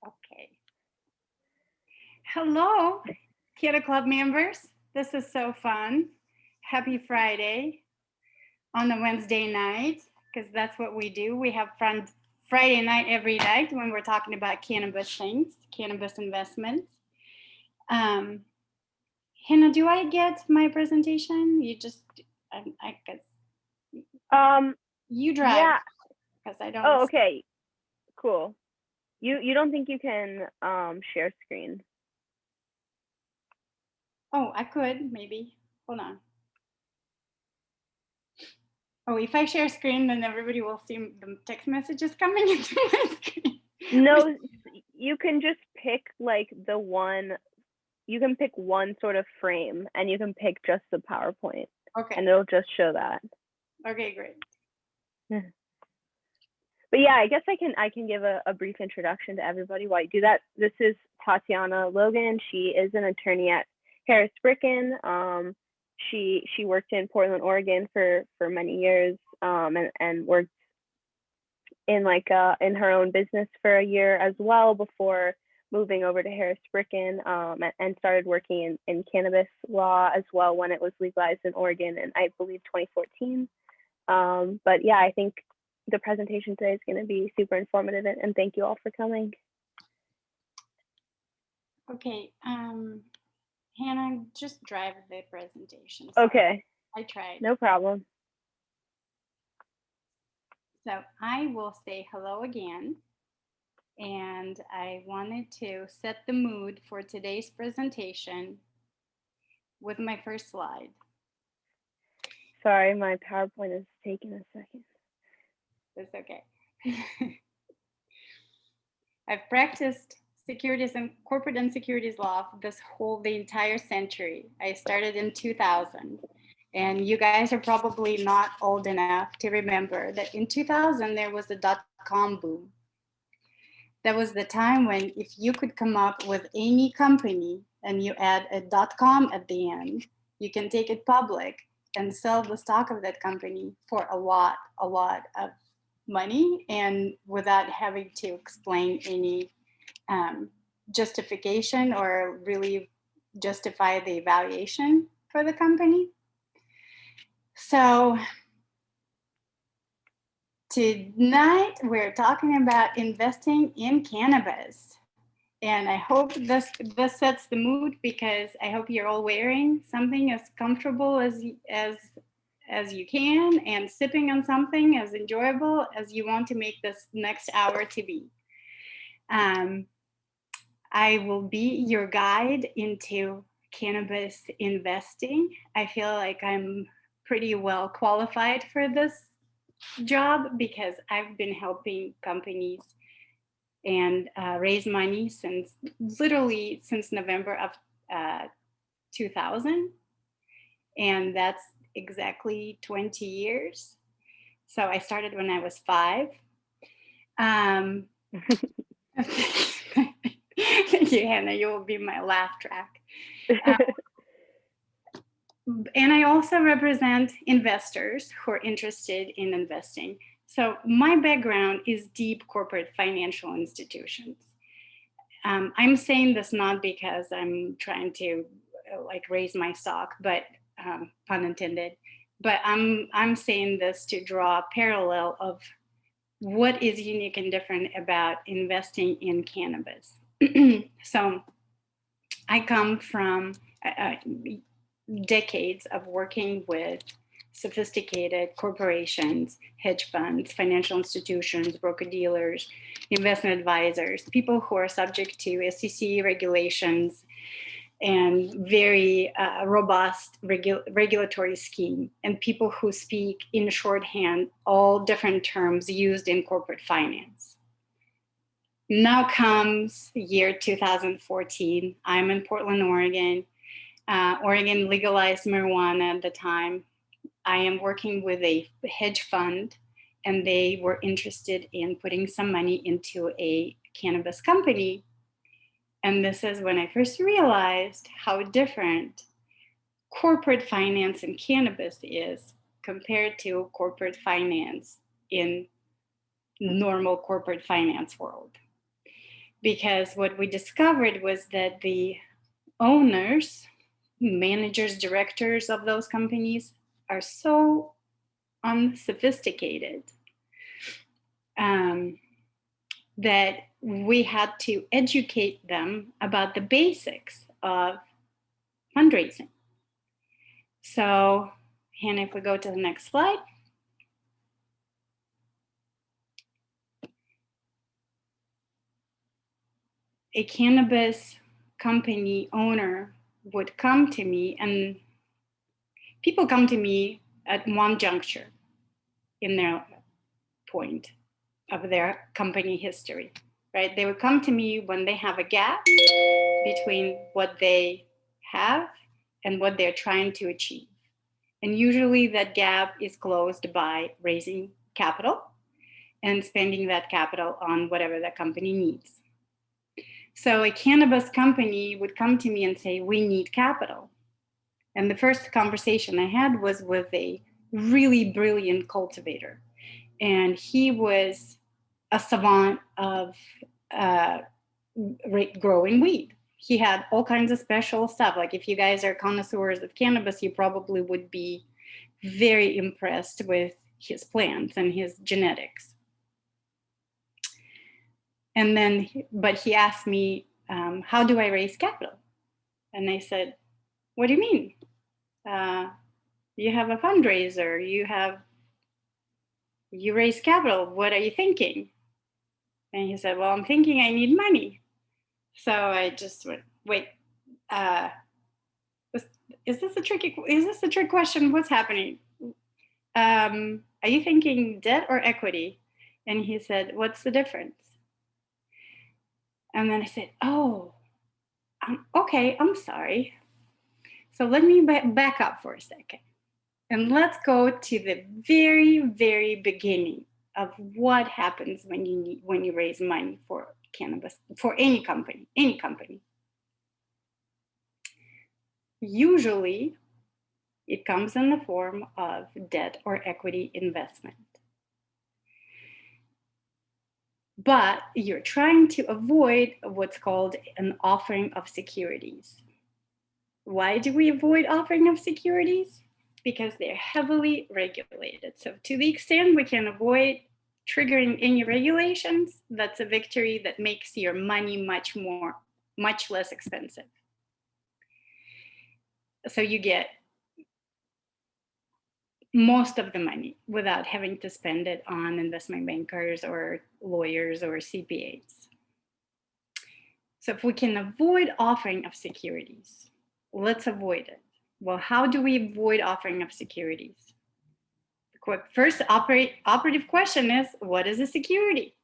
Okay. Hello, Cannaclub members. This is so fun. Happy Friday on a Wednesday night, because that's what we do. We have fun Friday night every night when we're talking about cannabis things, cannabis investments. Hannah, do I get my presentation? You just, I guess. You drive. Yeah. Because I don't. Oh, okay. Cool. You don't think you can share screen? Oh, I could maybe. Hold on. Oh, if I share screen, then everybody will see the text messages coming into my screen. No, you can just pick like the one. You can pick one sort of frame, and you can pick just the PowerPoint. Okay. And it'll just show that. Okay, great. But yeah, I guess I can give a brief introduction to everybody while you do that. This is Tatiana Logan. She is an attorney at Harris Bricken. She worked in Portland, Oregon for many years, and worked in in her own business for a year as well before moving over to Harris Bricken, and started working in cannabis law as well when it was legalized in Oregon in, I believe, 2014. But yeah, I think the presentation today is going to be super informative, and thank you all for coming. Okay, Hannah, just drive the presentation. Okay. I tried. No problem. So I will say hello again. And I wanted to set the mood for today's presentation with my first slide. Sorry, my PowerPoint is taking a second. That's okay. I've practiced securities and corporate and securities law the entire century. I started in 2000. And you guys are probably not old enough to remember that in 2000, there was a dot-com boom. That was the time when if you could come up with any company and you add a .com at the end, you can take it public and sell the stock of that company for a lot of money, and without having to explain any justification or really justify the valuation for the company. So tonight we're talking about investing in cannabis. And I hope this sets the mood, because I hope you're all wearing something as comfortable as you can, and sipping on something as enjoyable as you want to make this next hour to be. I will be your guide into cannabis investing. I feel like I'm pretty well qualified for this job because I've been helping companies and raise money since November of 2000. And that's exactly 20 years. So I started when I was 5. Thank you, Hannah. You will be my laugh track. And I also represent investors who are interested in investing. So my background is deep corporate financial institutions. I'm saying this not because I'm trying to raise my stock, but pun intended. But I'm saying this to draw a parallel of what is unique and different about investing in cannabis. So I come from decades of working with sophisticated corporations, hedge funds, financial institutions, broker-dealers, investment advisors, people who are subject to SEC regulations and very robust regulatory scheme, and people who speak in shorthand all different terms used in corporate finance. Now comes the year 2014. I'm in Portland, Oregon. Oregon legalized marijuana at the time. I am working with a hedge fund, and they were interested in putting some money into a cannabis company. And this is when I first realized how different corporate finance in cannabis is compared to corporate finance in normal corporate finance world. because what we discovered was that the owners, managers, directors of those companies are so unsophisticated that we had to educate them about the basics of fundraising. So, Hannah, if we go to the next slide. A cannabis company owner would come to me, and people come to me at one juncture in their point of their company history, right? They would come to me when they have a gap between what they have and what they're trying to achieve. And usually that gap is closed by raising capital and spending that capital on whatever that company needs. So a cannabis company would come to me and say, we need capital. And the first conversation I had was with a really brilliant cultivator. And he was a savant of growing weed. He had all kinds of special stuff. Like if you guys are connoisseurs of cannabis, you probably would be very impressed with his plants and his genetics. And then, but he asked me, how do I raise capital? And I said, what do you mean? You have a fundraiser, you raise capital. What are you thinking? And he said, well, I'm thinking I need money. So I just went, wait, is this a trick question? What's happening? Are you thinking debt or equity? And he said, what's the difference? And then I said, oh, okay, I'm sorry. So let me back up for a second. And let's go to the very, very beginning of what happens when you raise money for cannabis, for any company. Usually, it comes in the form of debt or equity investment. But you're trying to avoid what's called an offering of securities. Why do we avoid offering of securities? Because they're heavily regulated. So to the extent we can avoid triggering any regulations, that's a victory that makes your money much less expensive. So you get most of the money without having to spend it on investment bankers or lawyers or CPAs. So if we can avoid offering of securities, let's avoid it. Well, how do we avoid offering of securities? The first operative question is, what is a security?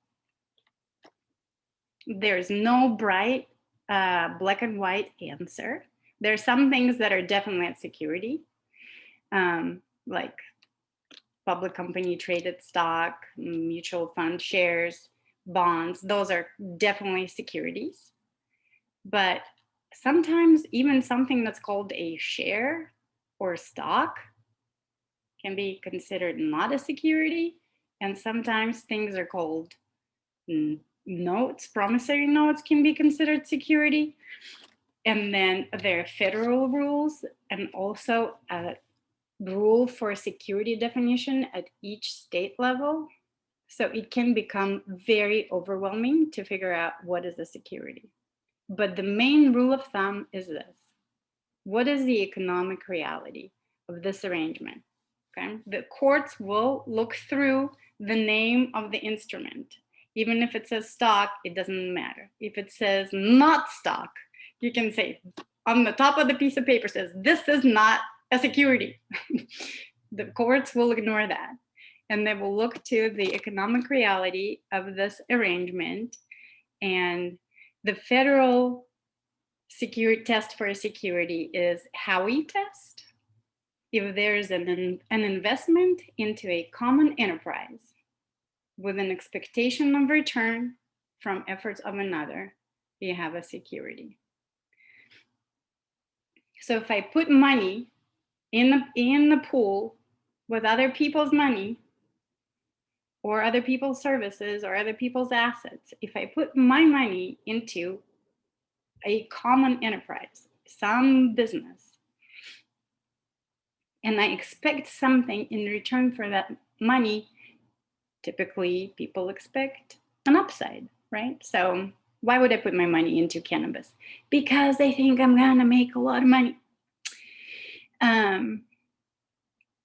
There's no bright black and white answer. There are some things that are definitely a security, like public company traded stock, mutual fund shares, bonds. Those are definitely securities. But sometimes even something that's called a share or stock can be considered not a security. And sometimes things are called notes, promissory notes can be considered security. And then there are federal rules and also a rule for security definition at each state level. So it can become very overwhelming to figure out what is a security. But the main rule of thumb is this. What is the economic reality of this arrangement? Okay? The courts will look through the name of the instrument. Even if it says stock, it doesn't matter. If it says not stock, you can say on the top of the piece of paper says, this is not a security. The courts will ignore that. And they will look to the economic reality of this arrangement. And the federal security test for a security is Howey test. If there's an investment into a common enterprise with an expectation of return from efforts of another, you have a security. So if I put money in the pool with other people's money, or other people's services or other people's assets, if I put my money into a common enterprise, some business, and I expect something in return for that money, typically people expect an upside, right? So why would I put my money into cannabis? Because I think I'm gonna make a lot of money.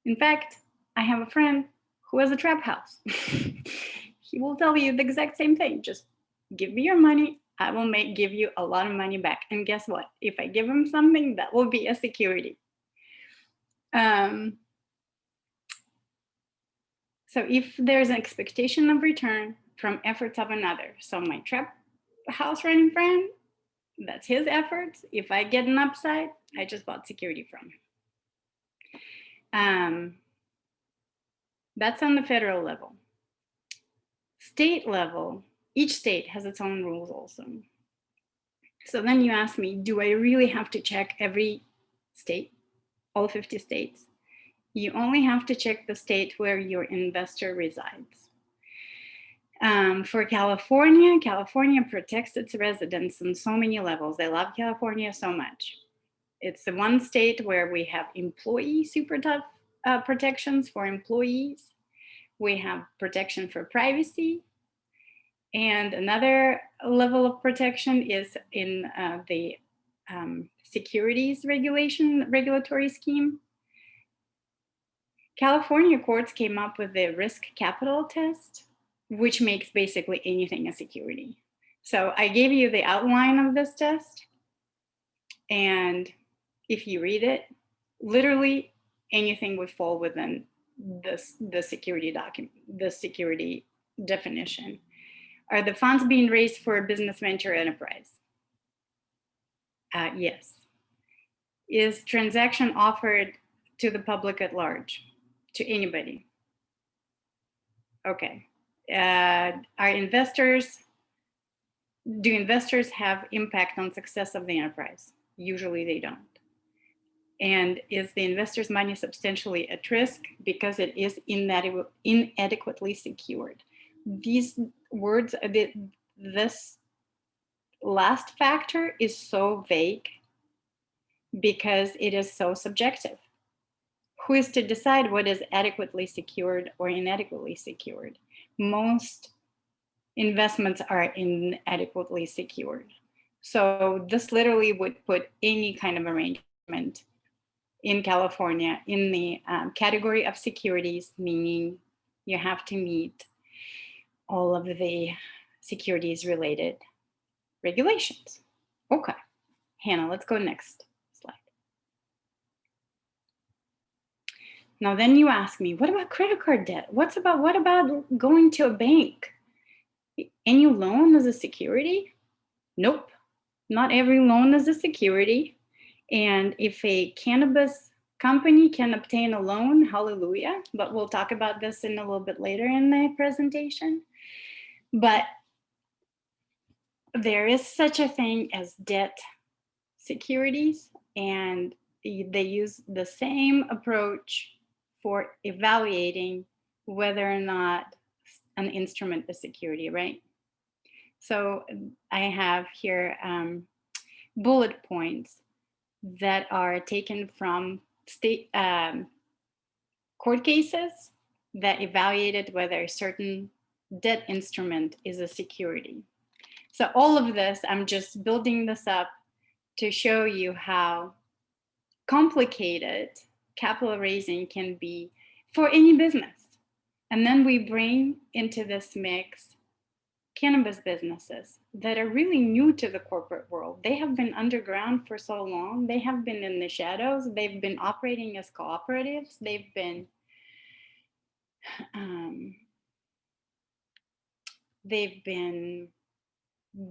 In fact, I have a friend who has a trap house. He will tell you the exact same thing. Just give me your money. I will give you a lot of money back. And guess what? If I give him something, that will be a security. So if there's an expectation of return from efforts of another, so my trap house running friend, that's his efforts. If I get an upside, I just bought security from him. That's on the federal level. State level, each state has its own rules also. So then you ask me, do I really have to check every state, all 50 states? You only have to check the state where your investor resides. For California, California protects its residents on so many levels. I love California so much. It's the one state where we have employee super tough protections for employees. We have protection for privacy. And another level of protection is in the securities regulatory scheme. California courts came up with the risk capital test, which makes basically anything a security. So I gave you the outline of this test. And if you read it, literally anything would fall within the security document, the security definition. Are the funds being raised for a business venture enterprise? Yes. Is transaction offered to the public at large, to anybody? Okay. Do investors have impact on success of the enterprise? Usually they don't. And is the investor's money substantially at risk because it is inadequately secured? These words, this last factor is so vague because it is so subjective. Who is to decide what is adequately secured or inadequately secured? Most investments are inadequately secured. So this literally would put any kind of arrangement in California in the category of securities, meaning you have to meet all of the securities related regulations. Okay, Hannah, let's go next slide. Now then you ask me, what about credit card debt? What about going to a bank? Any loan is a security? Nope, not every loan is a security. And if a cannabis company can obtain a loan, hallelujah, but we'll talk about this in a little bit later in the presentation. But there is such a thing as debt securities, and they use the same approach for evaluating whether or not an instrument is security, right? So I have here bullet points that are taken from state court cases that evaluated whether a certain debt instrument is a security. So all of this, I'm just building this up to show you how complicated capital raising can be for any business. And then we bring into this mix cannabis businesses that are really new to the corporate world. They have been underground for so long. They have been in the shadows. They've been operating as cooperatives. They've been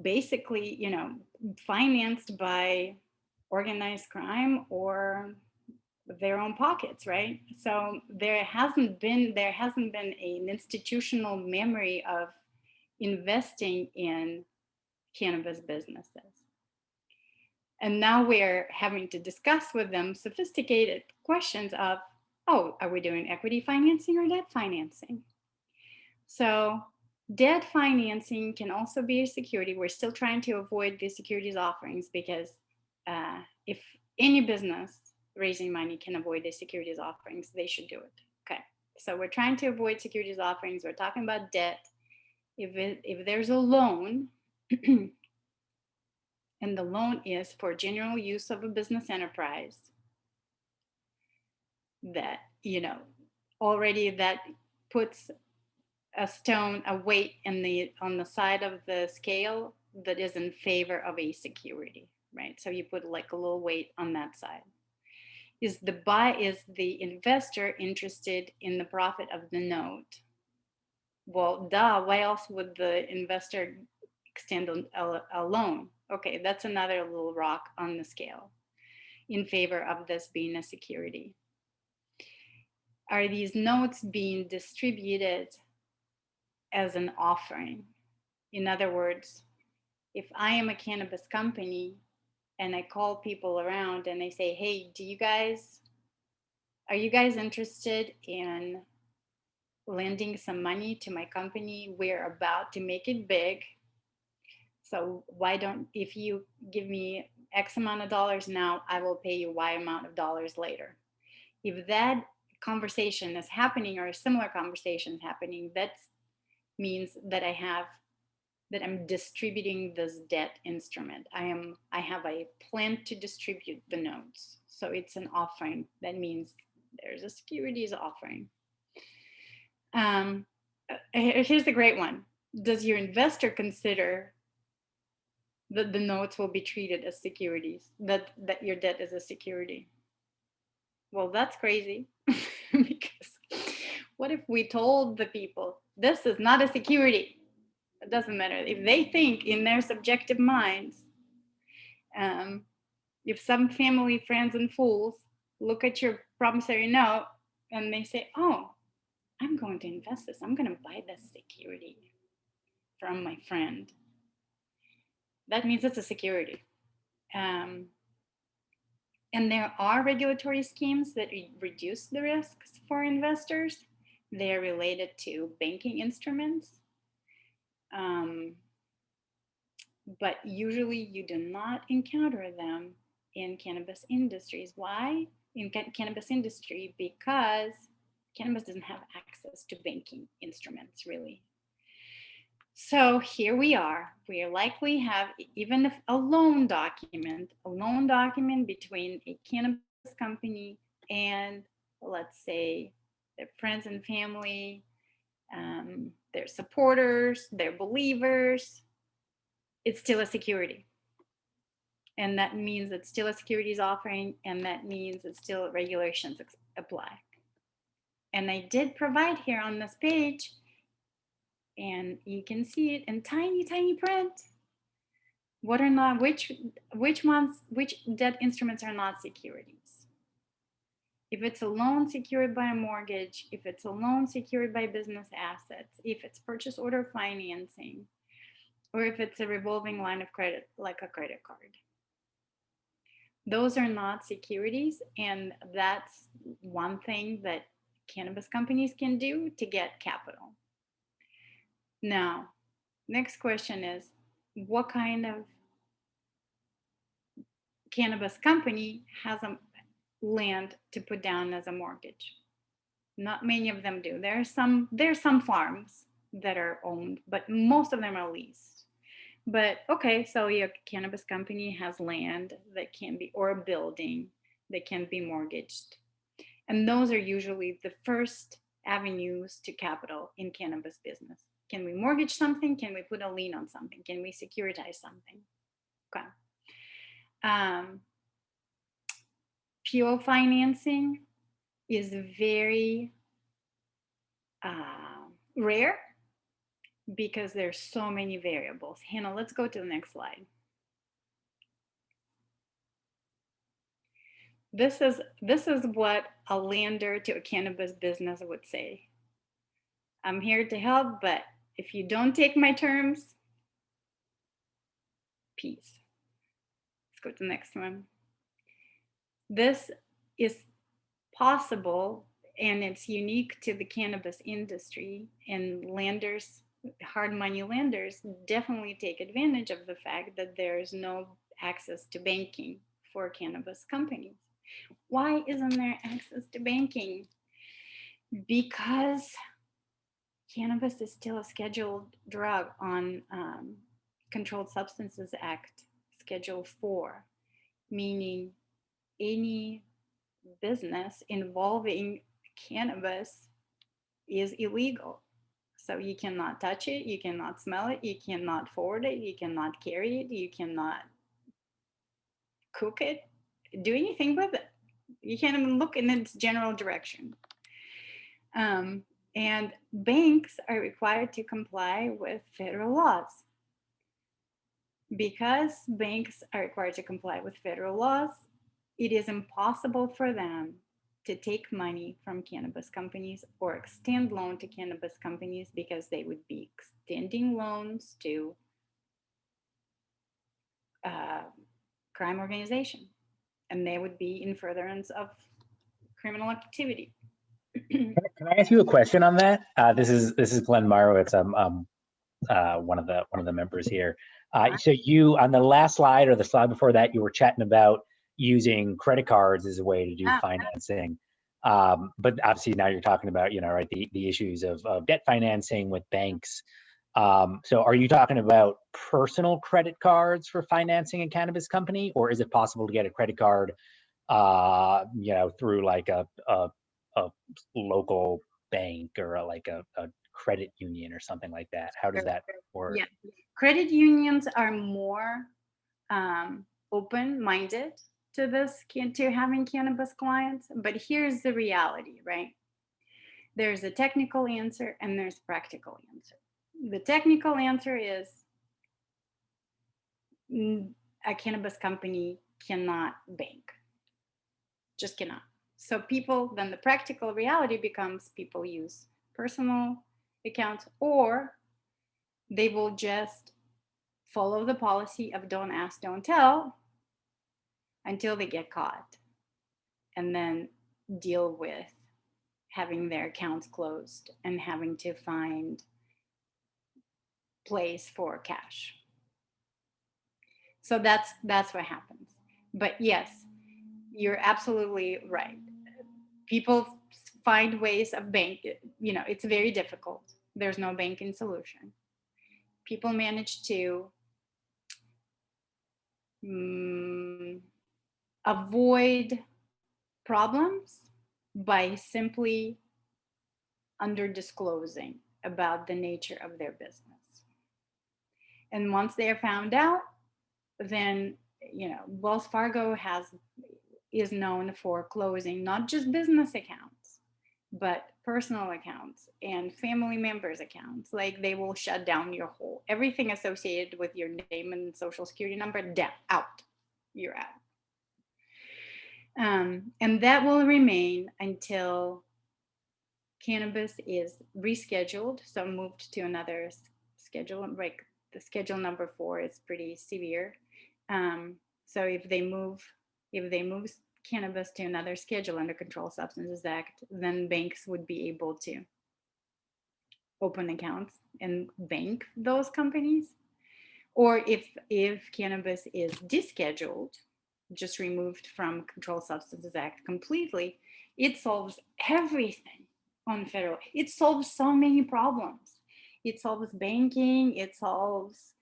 basically, financed by organized crime or their own pockets, right? So there hasn't been an institutional memory of investing in cannabis businesses. And now we're having to discuss with them sophisticated questions of, oh, are we doing equity financing or debt financing? So debt financing can also be a security. We're still trying to avoid the securities offerings because if any business raising money can avoid the securities offerings, they should do it. Okay. So we're trying to avoid securities offerings. We're talking about debt. If there's a loan and the loan is for general use of a business enterprise, that, already that puts a weight on the side of the scale that is in favor of a security, right? So you put like a little weight on that side. Is the investor interested in the profit of the note? Well, duh, why else would the investor extend a loan? Okay, that's another little rock on the scale in favor of this being a security. Are these notes being distributed as an offering? In other words, if I am a cannabis company and I call people around and I say, hey, are you guys interested in lending some money to my company? We're about to make it big. So if you give me X amount of dollars now, I will pay you Y amount of dollars later. If that conversation is happening or a similar conversation is happening, that means that I'm distributing this debt instrument. I have a plan to distribute the notes. So it's an offering. That means there's a securities offering. Here's the great one. Does your investor consider that the notes will be treated as securities, that your debt is a security? Well, that's crazy. Because what if we told the people, this is not a security? It doesn't matter. If they think in their subjective minds, if some family, friends, and fools look at your promissory note and they say, oh, I'm going to invest this, I'm going to buy this security from my friend, that means it's a security. And there are regulatory schemes that reduce the risks for investors. They're related to banking instruments. But usually you do not encounter them in cannabis industries. Why? In cannabis industry, because cannabis doesn't have access to banking instruments, really. So here we are. We likely have even a loan document between a cannabis company and, let's say, their friends and family, their supporters, their believers. It's still a security. And that means it's still a securities offering, and that means it's still regulations apply. And I did provide here on this page, and you can see it in tiny, tiny print. Which debt instruments are not securities? If it's a loan secured by a mortgage, if it's a loan secured by business assets, if it's purchase order financing, or if it's a revolving line of credit, like a credit card. Those are not securities, and that's one thing that cannabis companies can do to get capital. Now, next question is, what kind of cannabis company has a land to put down as a mortgage? Not many of them do. There are some farms that are owned, but most of them are leased. But okay, so your cannabis company has land that can be, or a building that can be mortgaged. And those are usually the first avenues to capital in cannabis business. Can we mortgage something? Can we put a lien on something? Can we securitize something? Okay. PO financing is very rare because there's so many variables. Hannah, let's go to the next slide. This is what a lender to a cannabis business would say. I'm here to help, but if you don't take my terms, peace. Let's go to the next one. This is possible and it's unique to the cannabis industry, and lenders, hard money lenders, definitely take advantage of the fact that there's no access to banking for cannabis companies. Why isn't there access to banking? Because cannabis is still a scheduled drug on Controlled Substances Act, Schedule 4, meaning any business involving cannabis is illegal. So you cannot touch it, you cannot smell it, you cannot forward it, you cannot carry it, you cannot cook it, do anything with it. You can't even look in its general direction. And banks are required to comply with federal laws. Because banks are required to comply with federal laws, it is impossible for them to take money from cannabis companies or extend loan to cannabis companies, because they would be extending loans to crime organization, and they would be in furtherance of criminal activity. Can I ask you a question on that? This is Glenn Marowitz. I'm one of the members here. So you, on the last slide or the slide before that, you were chatting about using credit cards as a way to do financing. But obviously now you're talking about, right, the issues of debt financing with banks. So are you talking about personal credit cards for financing a cannabis company, or is it possible to get a credit card, through like a local bank or like a credit union or something like that? How does that work? Yeah, credit unions are more open-minded to this, to having cannabis clients. But here's the reality, right? There's a technical answer and there's a practical answer. The technical answer is a cannabis company cannot bank, just cannot. So then the practical reality becomes people use personal accounts, or they will just follow the policy of don't ask, don't tell until they get caught, and then deal with having their accounts closed and having to find place for cash. So that's what happens. But yes, you're absolutely right. People find ways of bank, it's very difficult. There's no banking solution. People manage to avoid problems by simply under disclosing about the nature of their business. And once they are found out, then Wells Fargo is known for closing not just business accounts, but personal accounts and family members' accounts. Like, they will shut down your everything associated with your name and social security number, out. You're out. And that will remain until cannabis is rescheduled, so moved to another schedule. Like, the schedule number 4 is pretty severe. So if they move cannabis to another schedule under Controlled Substances Act, then banks would be able to open accounts and bank those companies. Or if cannabis is descheduled, just removed from Controlled Substances Act completely, it solves everything on federal. It solves so many problems. It solves banking, it solves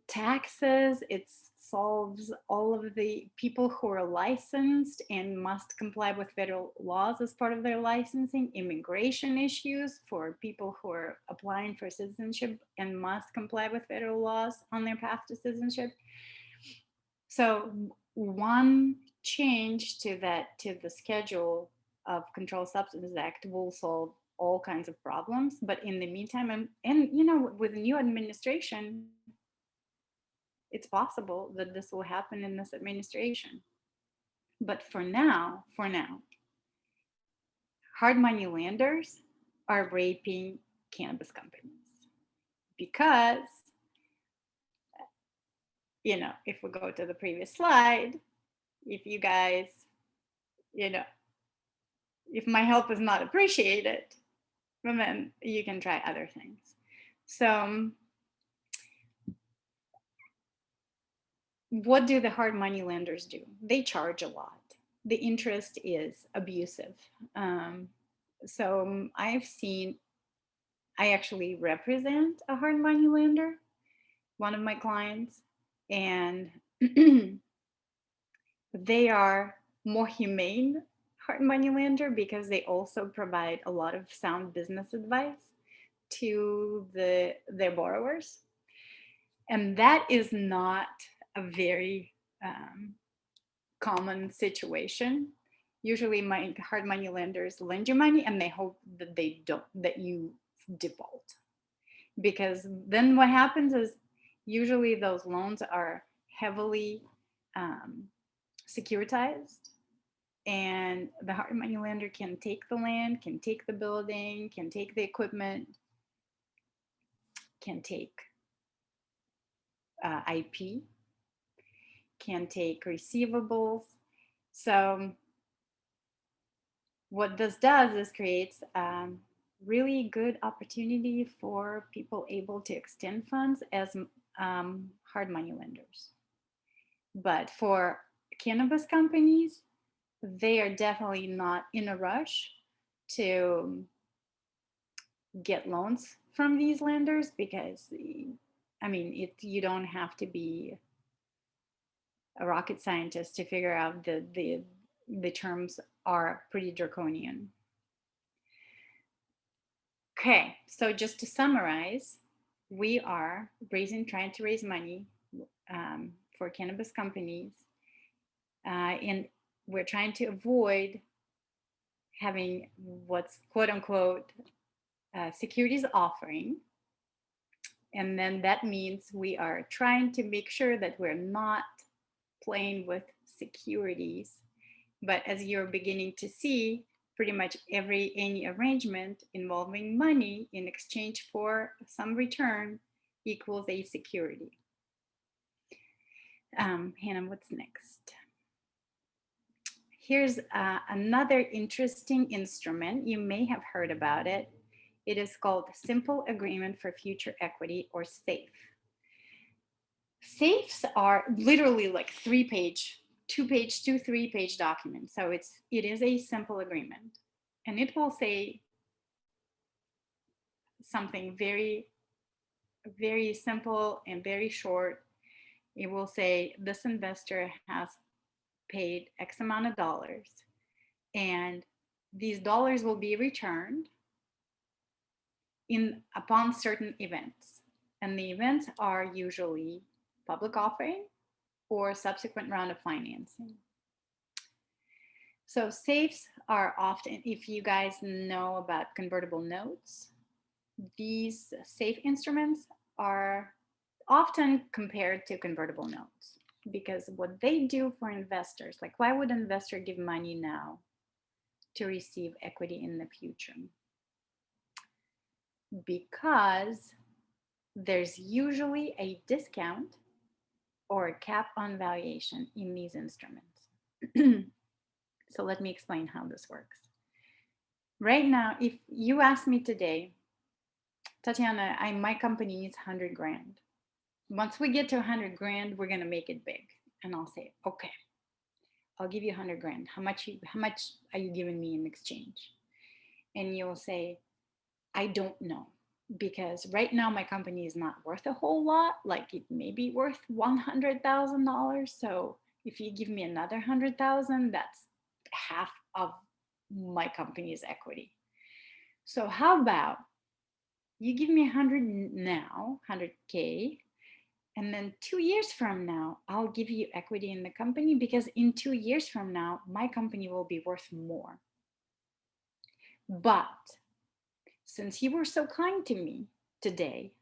taxes, it solves all of the people who are licensed and must comply with federal laws as part of their licensing, immigration issues for people who are applying for citizenship and must comply with federal laws on their path to citizenship. So one change to the schedule of Controlled Substances Act will solve all kinds of problems. But in the meantime, and with the new administration, it's possible that this will happen in this administration. But for now, hard money lenders are raping cannabis companies, because, if we go to the previous slide, if you guys, if my help is not appreciated, then you can try other things. So what do the hard money lenders do? They charge a lot. The interest is abusive. So I actually represent a hard money lender, one of my clients, and they are more humane hard money lender because they also provide a lot of sound business advice to their borrowers. And that is not a very common situation. Usually my hard money lenders lend you money and they hope that you default. Because then what happens is usually those loans are heavily securitized, and the hard money lender can take the land, can take the building, can take the equipment, can take IP, can take receivables. So what this does is creates really good opportunity for people able to extend funds as hard money lenders. But for cannabis companies, they are definitely not in a rush to get loans from these lenders because, I mean, you don't have to be a rocket scientist to figure out the terms are pretty draconian. Okay, so just to summarize, we are trying to raise money for cannabis companies, and we're trying to avoid having what's quote unquote securities offering. And then that means we are trying to make sure that we're not playing with securities. But as you're beginning to see, pretty much any arrangement involving money in exchange for some return equals a security. Hannah, what's next? Here's another interesting instrument. You may have heard about it. It is called Simple Agreement for Future Equity, or SAFE. SAFEs are literally like 3-page, 3-page documents. So it is a simple agreement, and it will say something very, very simple and very short. It will say this investor has paid X amount of dollars, and these dollars will be returned upon certain events. And the events are usually public offering or subsequent round of financing. So safes are often, if you guys know about convertible notes, these safe instruments are often compared to convertible notes, because what they do for investors, like why would an investor give money now to receive equity in the future? Because there's usually a discount or a cap on valuation in these instruments. So let me explain how this works. Right now, if you ask me today, Tatiana, my company needs 100 grand. Once we get to 100 grand, we're gonna make it big. And I'll say, okay, I'll give you 100 grand. How much are you giving me in exchange? And you'll say, I don't know, because right now my company is not worth a whole lot. Like it may be worth $100,000. So if you give me another 100,000, that's half of my company's equity. So how about you give me 100 now, 100K, and then 2 years from now, I'll give you equity in the company, because in 2 years from now, my company will be worth more. But since you were so kind to me today,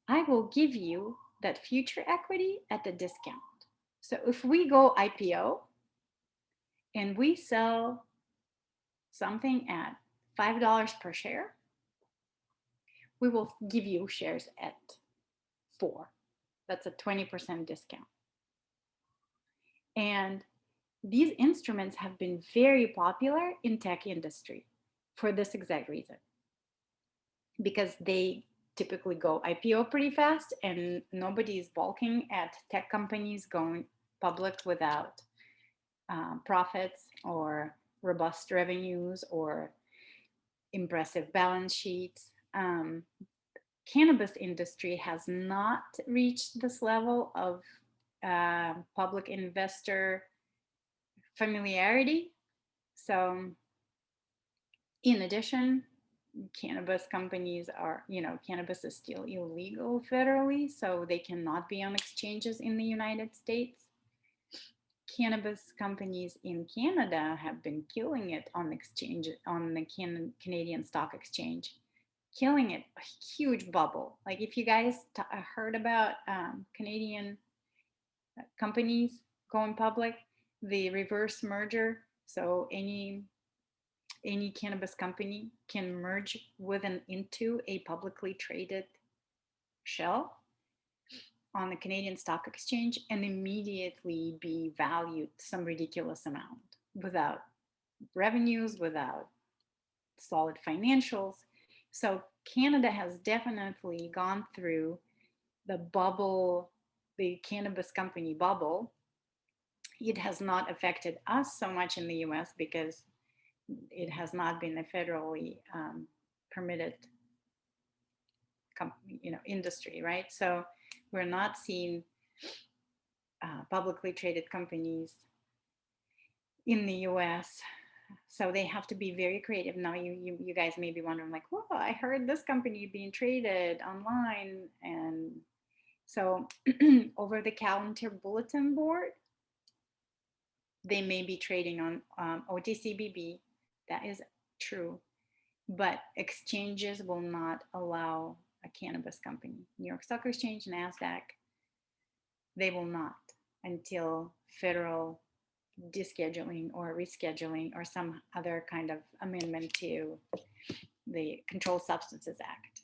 I will give you that future equity at a discount. So if we go IPO and we sell something at $5 per share, we will give you shares at 4. That's a 20% discount. And these instruments have been very popular in tech industry for this exact reason, because they typically go IPO pretty fast, and nobody is balking at tech companies going public without profits or robust revenues or impressive balance sheets. Cannabis industry has not reached this level of public investor familiarity. So in addition, cannabis companies are, cannabis is still illegal federally, so they cannot be on exchanges in the United States. Cannabis companies in Canada have been killing it on exchange, on the Canadian Stock Exchange, killing it, a huge bubble. Like if you guys heard about Canadian companies going public, the reverse merger, so any cannabis company can merge into a publicly traded shell on the Canadian Stock Exchange and immediately be valued some ridiculous amount without revenues, without solid financials. So Canada has definitely gone through the bubble, the cannabis company bubble. It has not affected us so much in the US because it has not been a federally permitted industry, right? So we're not seeing publicly traded companies in the US. So they have to be very creative. Now you guys may be wondering, like, well, I heard this company being traded online. And so over the counter bulletin board, they may be trading on OTCBB. That is true. But exchanges will not allow a cannabis company. New York Stock Exchange, NASDAQ, they will not until federal descheduling or rescheduling or some other kind of amendment to the Controlled Substances Act.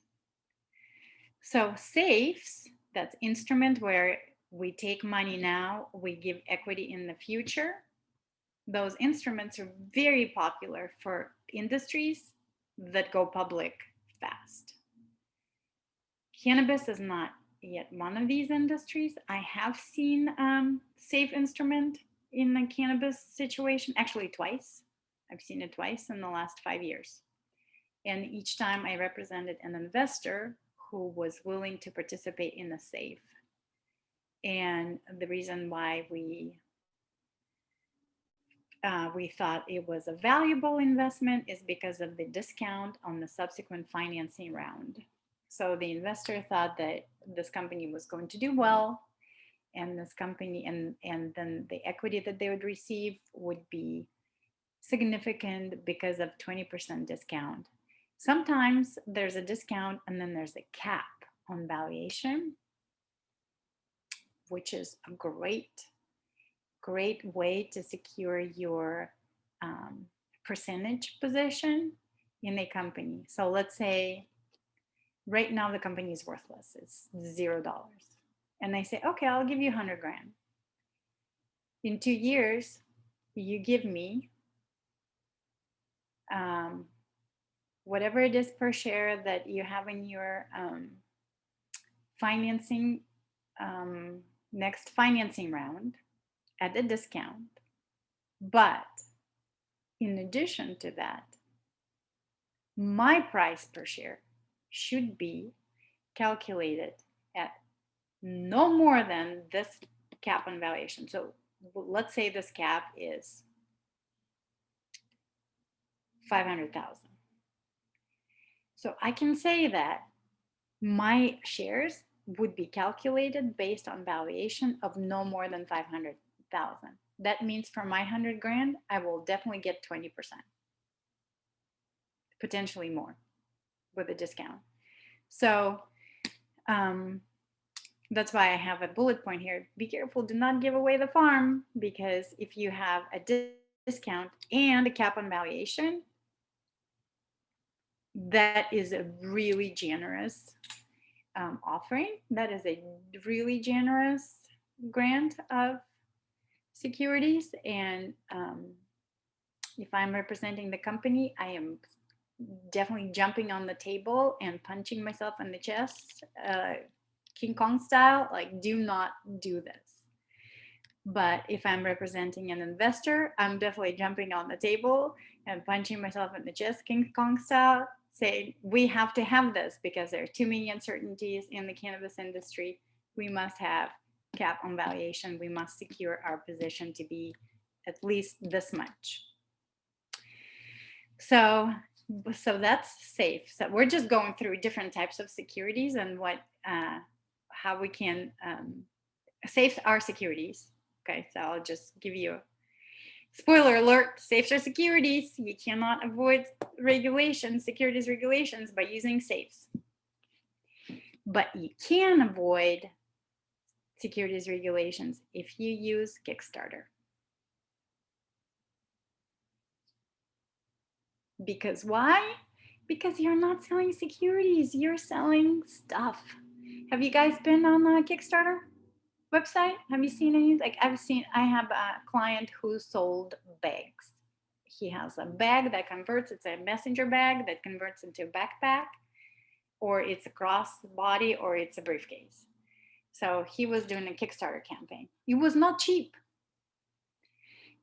So SAFEs, that's instrument where we take money now, we give equity in the future. Those instruments are very popular for industries that go public fast. Cannabis is not yet one of these industries. I have seen SAFE instrument in the cannabis situation, actually twice. I've seen it twice in the last 5 years. And each time I represented an investor who was willing to participate in the SAFE. And the reason why we thought it was a valuable investment is because of the discount on the subsequent financing round. So the investor thought that this company was going to do well, and this company, and then the equity that they would receive would be significant because of 20% discount. Sometimes there's a discount and then there's a cap on valuation, which is a great way to secure your percentage position in a company. So let's say right now the company is worthless, it's $0. And I say, okay, I'll give you 100 grand. In 2 years, you give me whatever it is per share that you have in your financing, next financing round at a discount. But in addition to that, my price per share should be calculated at no more than this cap on valuation. So let's say this cap is 500,000. So I can say that my shares would be calculated based on valuation of no more than 500,000. That means for my 100 grand, I will definitely get 20%, potentially more with a discount. So that's why I have a bullet point here. Be careful, do not give away the farm, because if you have a discount and a cap on valuation, that is a really generous offering. That is a really generous grant of securities, and if I'm representing the company, I am definitely jumping on the table and punching myself in the chest, King Kong style. Like, do not do this. But if I'm representing an investor, I'm definitely jumping on the table and punching myself in the chest, King Kong style, saying we have to have this because there are too many uncertainties in the cannabis industry. We must have cap on valuation. We must secure our position to be at least this much. So that's safe. So we're just going through different types of securities and how we can safe our securities. Okay, so I'll just give you a spoiler alert: safes are securities. You cannot avoid regulations, securities regulations, by using safes. But you can avoid securities regulations if you use Kickstarter. Because why? Because you're not selling securities, you're selling stuff. Have you guys been on the Kickstarter website? Have you seen any? Like, I have a client who sold bags. He has a bag that converts, it's a messenger bag that converts into a backpack, or it's a crossbody, or it's a briefcase. So he was doing a Kickstarter campaign. It was not cheap,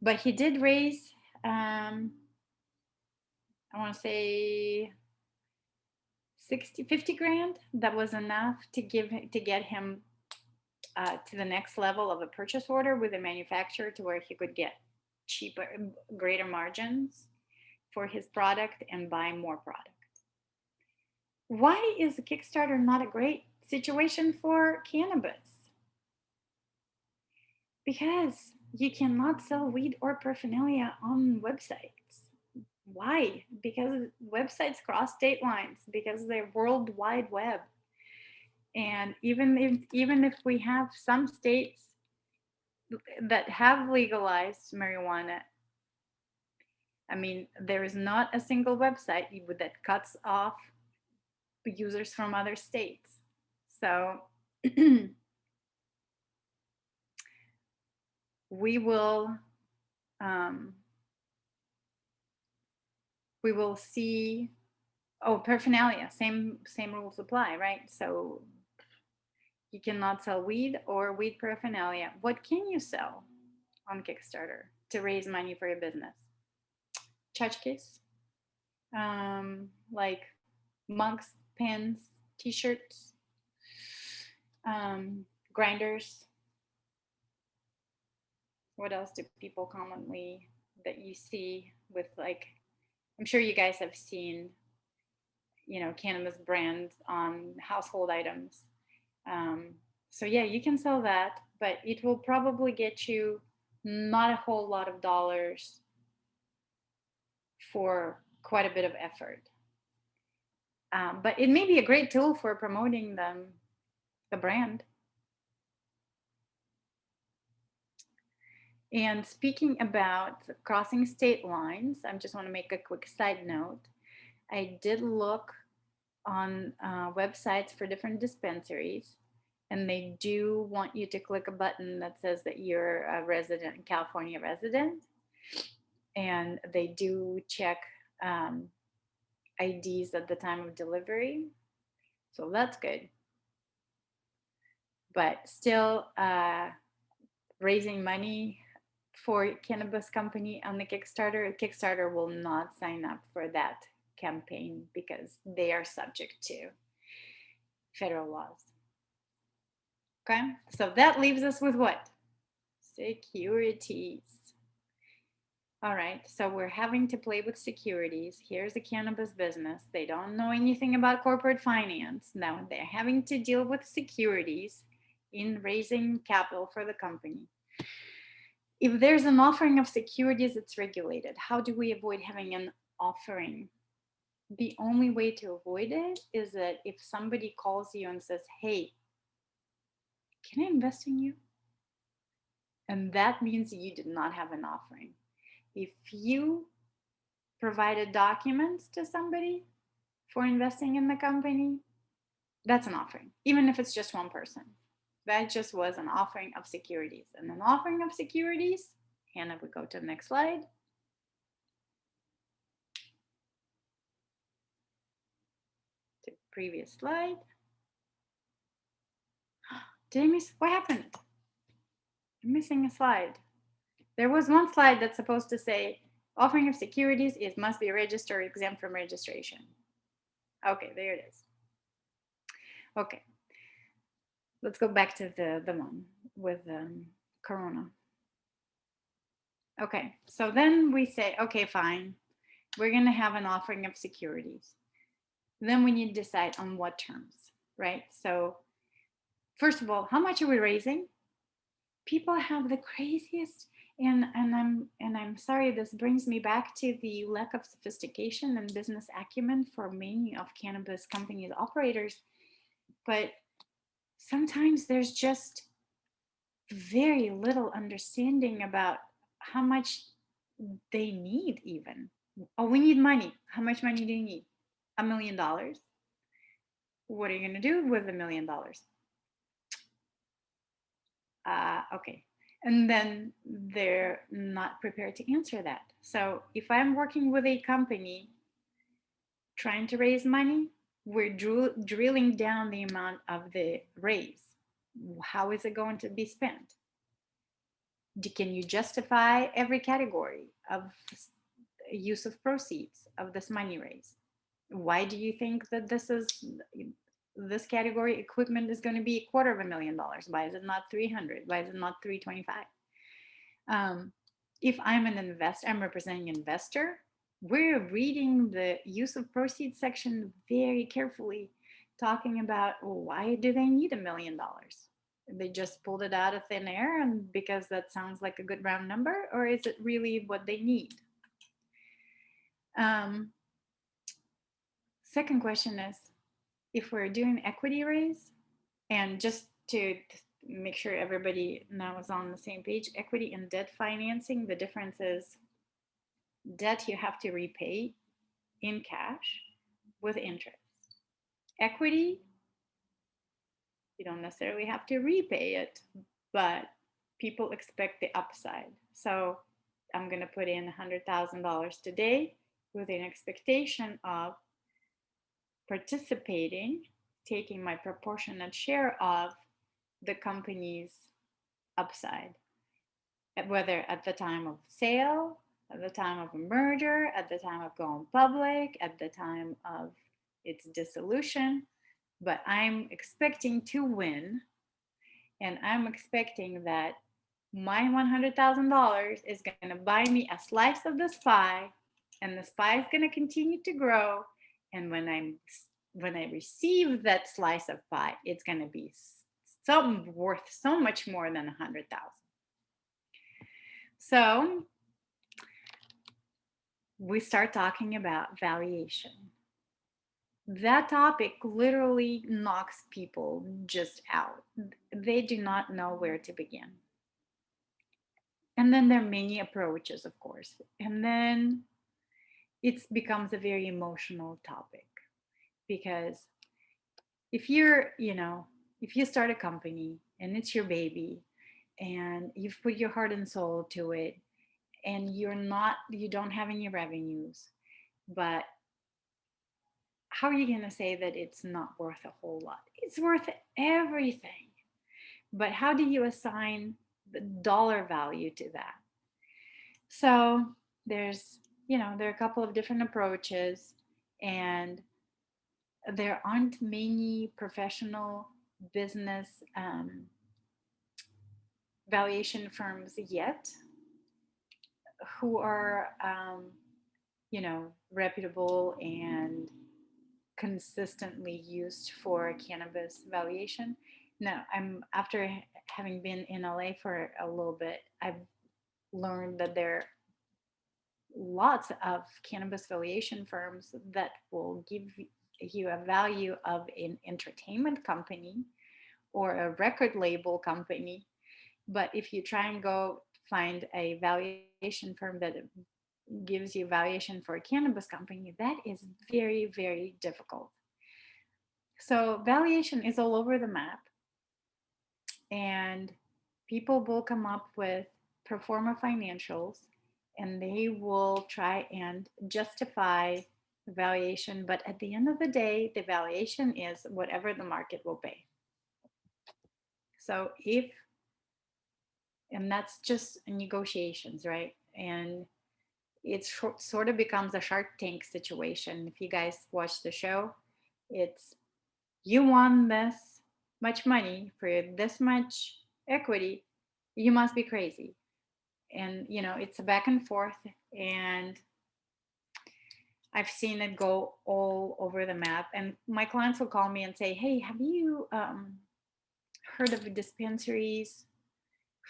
but he did raise, I want to say 50 grand. That was enough to get him to the next level of a purchase order with a manufacturer, to where he could get cheaper, greater margins for his product and buy more product. Why is Kickstarter not a great situation for cannabis? Because you cannot sell weed or paraphernalia on websites. Why? Because websites cross state lines, because they're World Wide Web. And even if we have some states that have legalized marijuana, I mean, there is not a single website that cuts off users from other states. So we will see. Oh, paraphernalia, same rules apply, right? So you cannot sell weed or weed paraphernalia. What can you sell on Kickstarter to raise money for your business? Tchotchkes, like mugs, pens, t-shirts, grinders. What else do people commonly that you see with, like, I'm sure you guys have seen, cannabis brands on household items. So yeah, you can sell that, but it will probably get you not a whole lot of dollars for quite a bit of effort. But it may be a great tool for promoting the brand. And speaking about crossing state lines, I just want to make a quick side note. I did look on websites for different dispensaries, and they do want you to click a button that says that you're a resident, California resident. And they do check IDs at the time of delivery. So that's good. But still, raising money for cannabis company on the Kickstarter will not sign up for that campaign because they are subject to federal laws. Okay, so that leaves us with what? Securities. All right, so we're having to play with securities. Here's a cannabis business. They don't know anything about corporate finance. Now they're having to deal with securities in raising capital for the company. If there's an offering of securities, it's regulated. How do we avoid having an offering? The only way to avoid it is that if somebody calls you and says, hey, can I invest in you? And that means you did not have an offering. If you provided documents to somebody for investing in the company, that's an offering, even if it's just one person. That just was an offering of securities. And an offering of securities, Hannah, we go to the next slide. To previous slide. Did I miss? What happened? I'm missing a slide. There was one slide that's supposed to say offering of securities must be registered or exempt from registration. Okay, there it is. Okay, let's go back to the one with Corona. Okay, so then we say, okay, fine, we're gonna have an offering of securities. Then we need to decide on what terms, right? So first of all, how much are we raising? People have the craziest, and I'm sorry, this brings me back to the lack of sophistication and business acumen for many of cannabis companies operators. But sometimes there's just very little understanding about how much they need even. Oh, we need money. How much money do you need? $1 million. What are you going to do with $1 million? Okay. And then they're not prepared to answer that. So if I'm working with a company trying to raise money, we're drilling down the amount of the raise. How is it going to be spent? Can you justify every category of use of proceeds of this money raised? Why do you think that this category equipment is going to be $250,000? Why is it not 300? Why is it not 325? If I'm an investor, I'm representing an investor, we're reading the use of proceeds section very carefully, talking about why do they need $1 million? They just pulled it out of thin air and because that sounds like a good round number, or is it really what they need? Second question is, if we're doing equity raise, and just to make sure everybody now is on the same page, equity and debt financing, the difference is debt you have to repay in cash with interest. Equity, you don't necessarily have to repay it, but people expect the upside. So I'm going to put in $100,000 today with an expectation of participating, taking my proportionate share of the company's upside, whether at the time of sale, at the time of a merger, at the time of going public, at the time of its dissolution. But I'm expecting to win, and I'm expecting that my $100,000 is going to buy me a slice of this pie, and this pie is going to continue to grow. And when I receive that slice of pie, it's going to be worth so much more than 100,000. So we start talking about valuation. That topic literally knocks people just out. They do not know where to begin. And then there are many approaches, of course. And then it becomes a very emotional topic, because if you start a company and it's your baby and you've put your heart and soul to it, and you don't have any revenues, but how are you going to say that it's not worth a whole lot? It's worth everything. But how do you assign the dollar value to that? So there are a couple of different approaches, and there aren't many professional business valuation firms yet who are reputable and consistently used for cannabis valuation. Now, after having been in LA for a little bit, I've learned that there are lots of cannabis valuation firms that will give you a value of an entertainment company or a record label company. But if you try and go find a valuation firm that gives you valuation for a cannabis company, that is very, very difficult. So valuation is all over the map. and people will come up with pro forma financials, and they will try and justify valuation. But at the end of the day, the valuation is whatever the market will pay. So and that's just negotiations, right? And it sort of becomes a Shark Tank situation. If you guys watch the show, it's you won this much money for this much equity, you must be crazy. And it's a back and forth, and I've seen it go all over the map. And my clients will call me and say, hey, have you heard of dispensaries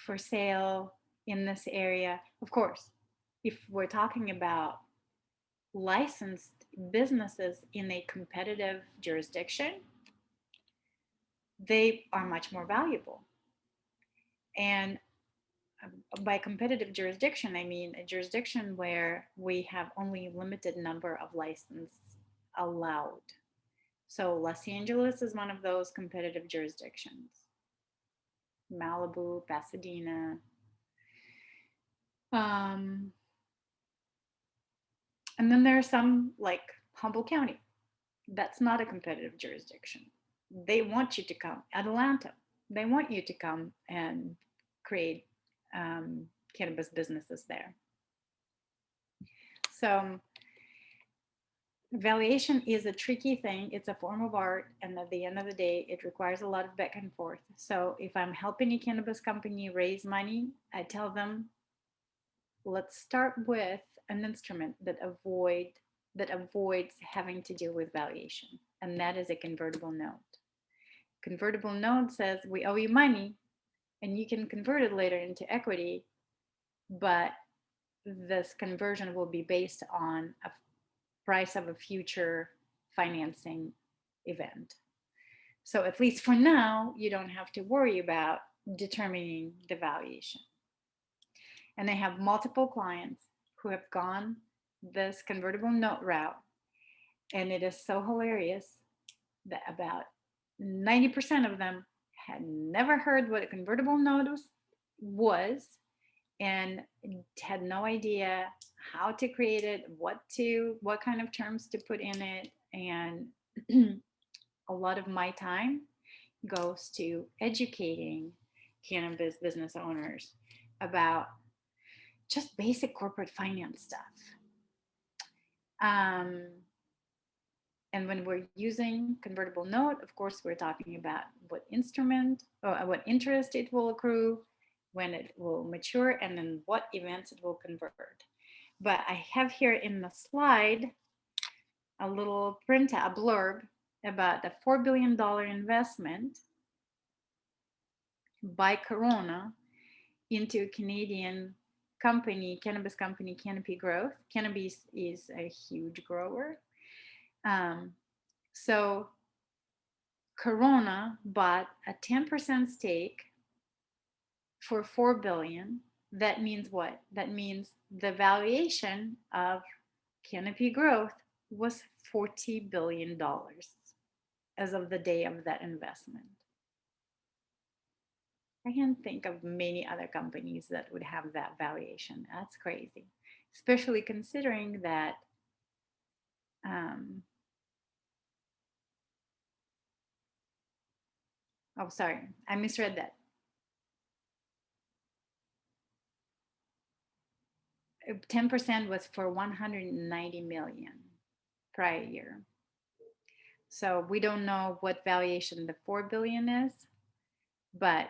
for sale in this area? Of course, if we're talking about licensed businesses in a competitive jurisdiction, they are much more valuable. And by competitive jurisdiction, I mean a jurisdiction where we have only limited number of licenses allowed. So Los Angeles is one of those competitive jurisdictions. Malibu, Pasadena. And then there are some like Humboldt County. That's not a competitive jurisdiction. They want you to come. Atlanta, they want you to come and create cannabis businesses there. So valuation is a tricky thing. It's a form of art, and at the end of the day, it requires a lot of back and forth. So if I'm helping a cannabis company raise money, I tell them, let's start with an instrument that avoids having to deal with valuation, and that is a convertible note. Convertible note says we owe you money, and you can convert it later into equity, but this conversion will be based on a price of a future financing event. So at least for now, you don't have to worry about determining the valuation. And I have multiple clients who have gone this convertible note route, and it is so hilarious that about 90% of them had never heard what a convertible note was and had no idea how to create it, what kind of terms to put in it. And a lot of my time goes to educating cannabis business owners about just basic corporate finance stuff. And when we're using convertible note, of course, we're talking about what instrument or what interest it will accrue, when it will mature, and then what events it will convert. But I have here in the slide a little a blurb about the $4 billion investment by Corona into a Canadian company, cannabis company, Canopy Growth. Cannabis is a huge grower. So Corona bought a 10% stake for $4 billion. That means what? That means the valuation of Canopy Growth was $40 billion as of the day of that investment. I can't think of many other companies that would have that valuation. That's crazy, especially considering that oh, sorry, I misread that. 10% was for 190 million prior year. So we don't know what valuation the 4 billion is, but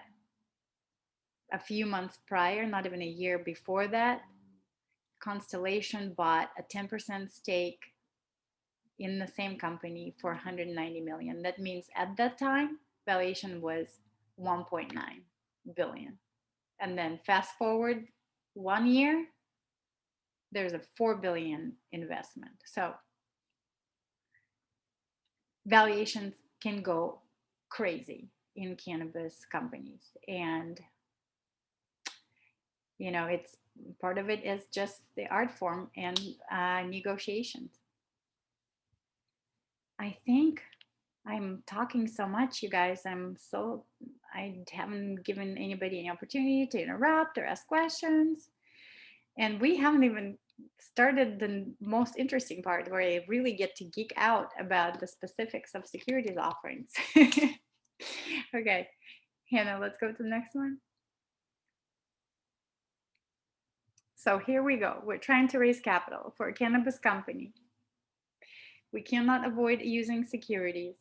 a few months prior, not even a year before that, Constellation bought a 10% stake in the same company for 190 million. That means at that time, valuation was 1.9 billion. And then fast forward 1 year, there's a 4 billion investment. So valuations can go crazy in cannabis companies. And, it's part of it is just the art form and negotiations. I think I'm talking so much, you guys. I haven't given anybody any opportunity to interrupt or ask questions. And we haven't even started the most interesting part where I really get to geek out about the specifics of securities offerings. Okay, Hannah, let's go to the next one. So here we go. We're trying to raise capital for a cannabis company. We cannot avoid using securities.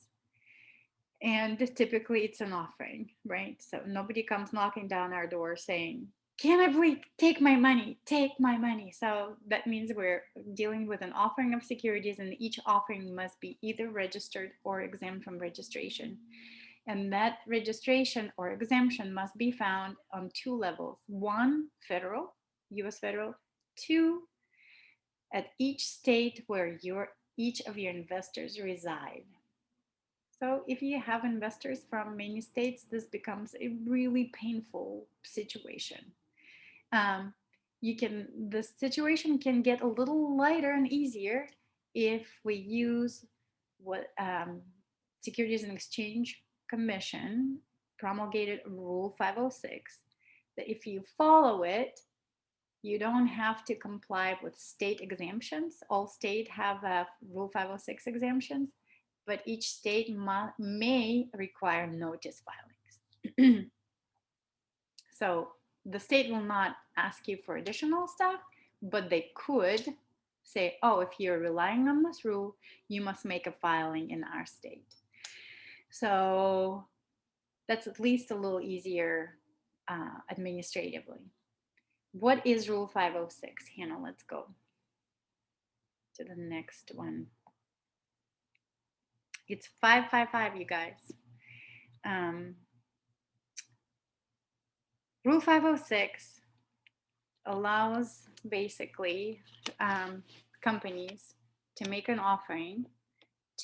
And typically it's an offering, right? So nobody comes knocking down our door saying, can I please take my money? Take my money. So that means we're dealing with an offering of securities, and each offering must be either registered or exempt from registration. And that registration or exemption must be found on two levels. One, federal, US federal. Two, at each state where each of your investors reside. So if you have investors from many states, this becomes a really painful situation. The situation can get a little lighter and easier if we use what Securities and Exchange Commission promulgated Rule 506, that if you follow it, you don't have to comply with state exemptions. All states have Rule 506 exemptions, but each state may require notice filings. So the state will not ask you for additional stuff, but they could say, oh, if you're relying on this rule, you must make a filing in our state. So that's at least a little easier administratively. What is Rule 506? Hannah, let's go to the next one. It's 555, you guys. Rule 506 allows basically companies to make an offering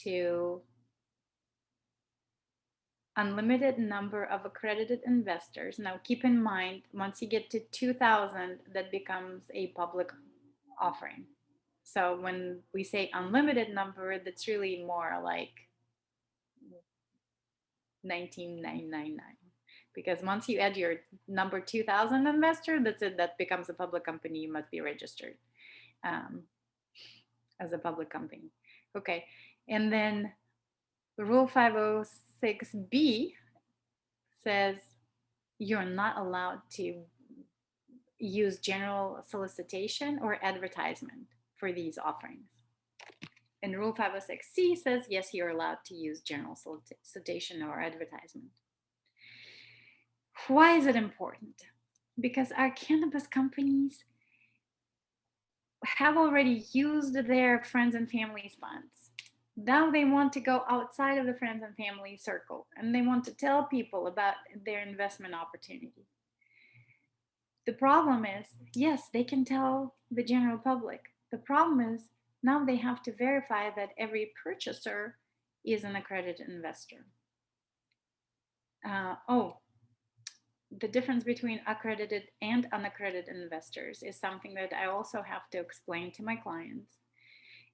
to unlimited number of accredited investors. Now keep in mind, once you get to 2,000, that becomes a public offering. So when we say unlimited number, that's really more like 19,999. Because once you add your number 2,000 investor, that's it, that becomes a public company. You must be registered as a public company. Okay, and then Rule 506B says you're not allowed to use general solicitation or advertisement for these offerings. And Rule 506C says, yes, you're allowed to use general solicitation or advertisement. Why is it important? Because our cannabis companies have already used their friends and families funds. Now they want to go outside of the friends and family circle, and they want to tell people about their investment opportunity. The problem is, yes, they can tell the general public. The problem is now they have to verify that every purchaser is an accredited investor. The difference between accredited and unaccredited investors is something that I also have to explain to my clients.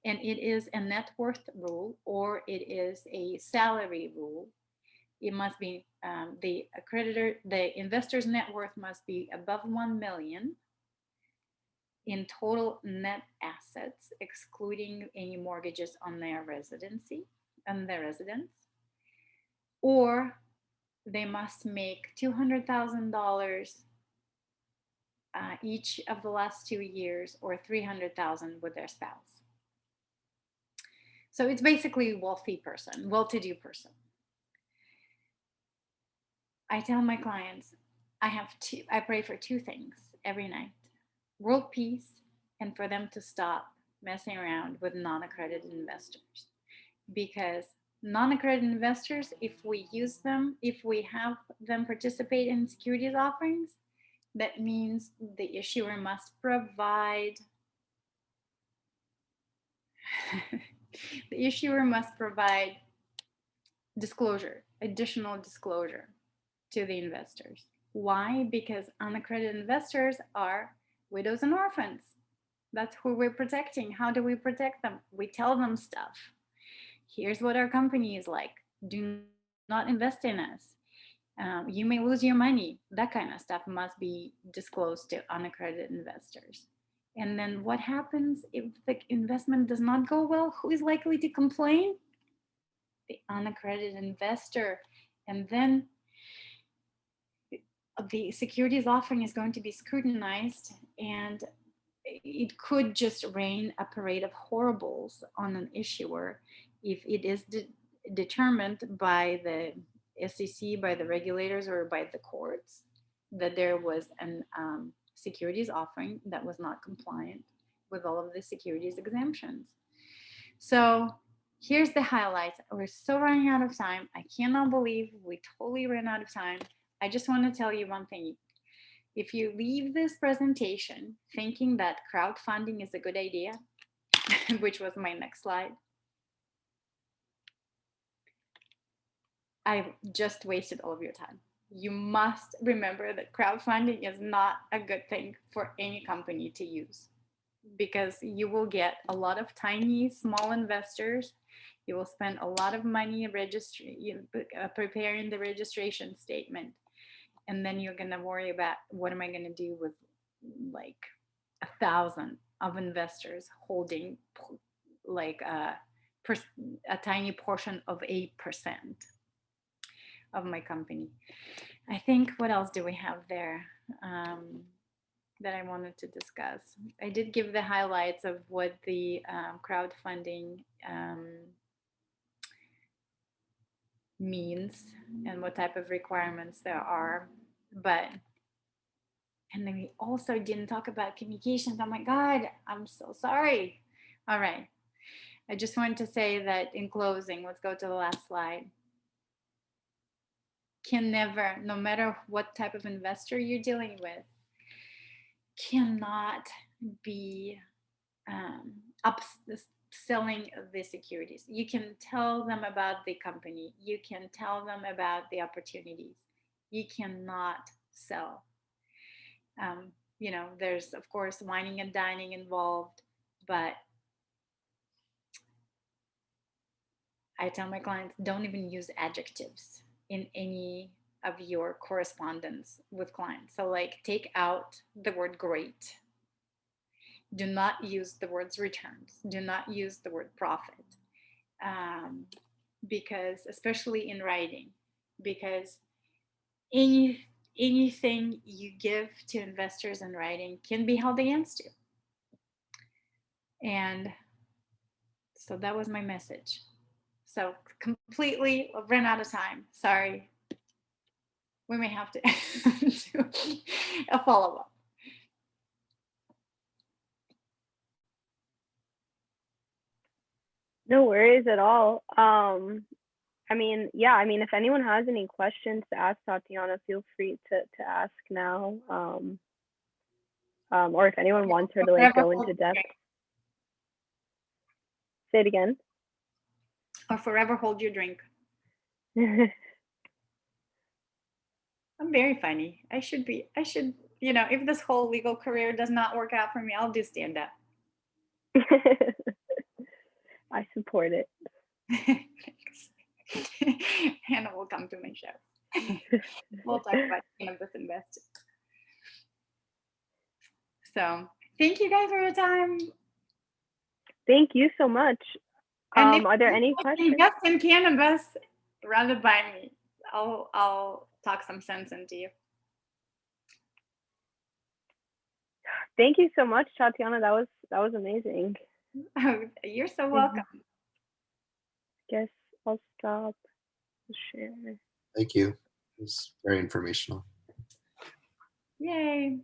And it is a net worth rule, or it is a salary rule. It must be the investor's net worth must be above 1 million in total net assets, excluding any mortgages on their residence, or they must make $200,000 each of the last 2 years, or $300,000 with their spouse. So it's basically a wealthy person, well-to-do person. I tell my clients, I pray for two things every night: world peace, and for them to stop messing around with non-accredited investors. Because non-accredited investors, if we have them participate in securities offerings, that means the issuer must provide additional disclosure to the investors. Why? Because unaccredited investors are widows and orphans. That's who we're protecting. How do we protect them? We tell them stuff. Here's what our company is like. Do not invest in us. You may lose your money. That kind of stuff must be disclosed to unaccredited investors. And then what happens if the investment does not go well? Who is likely to complain? The unaccredited investor. And then the securities offering is going to be scrutinized, and it could just rain a parade of horribles on an issuer if it is determined by the SEC, by the regulators, or by the courts that there was an securities offering that was not compliant with all of the securities exemptions. So here's the highlights. We're still running out of time. I cannot believe we totally ran out of time. I just want to tell you one thing. If you leave this presentation thinking that crowdfunding is a good idea, which was my next slide, I just wasted all of your time. You must remember that crowdfunding is not a good thing for any company to use, because you will get a lot of tiny, small investors. You will spend a lot of money preparing the registration statement. And then you're going to worry about, what am I going to do with like 1,000 of investors holding like a tiny portion of 8% of my company. I think, what else do we have there that I wanted to discuss? I did give the highlights of what the crowdfunding means and what type of requirements there are. And then we also didn't talk about communications. Oh my God, I'm so sorry. All right. I just wanted to say that in closing, let's go to the last slide. Can never, no matter what type of investor you're dealing with, cannot be upselling the securities. You can tell them about the company. You can tell them about the opportunities. You cannot sell. You know, there's of course wining and dining involved, but I tell my clients, don't even use adjectives in any of your correspondence with clients. So like, take out the word great. Do not use the words returns. Do not use the word profit. Because, especially in writing, because anything you give to investors in writing can be held against you. And so that was my message. So completely ran out of time. Sorry. We may have to do a follow-up. No worries at all. I mean, yeah, I mean, if anyone has any questions to ask Tatiana, feel free to ask now. Or if anyone wants her to like go into depth. Say it again. Or forever hold your drink. I'm very funny. I should, you know, if this whole legal career does not work out for me, I'll do stand up. I support it. Hannah will come to my show. We'll talk about cannabis investing. So thank you guys for your time. Thank you so much. Are there any questions? Invest in cannabis, run it by me. I'll talk some sense into you. Thank you so much, Tatiana. That was amazing. Oh, you're so welcome. Guess I'll stop the share. Thank you. It was very informational. Yay.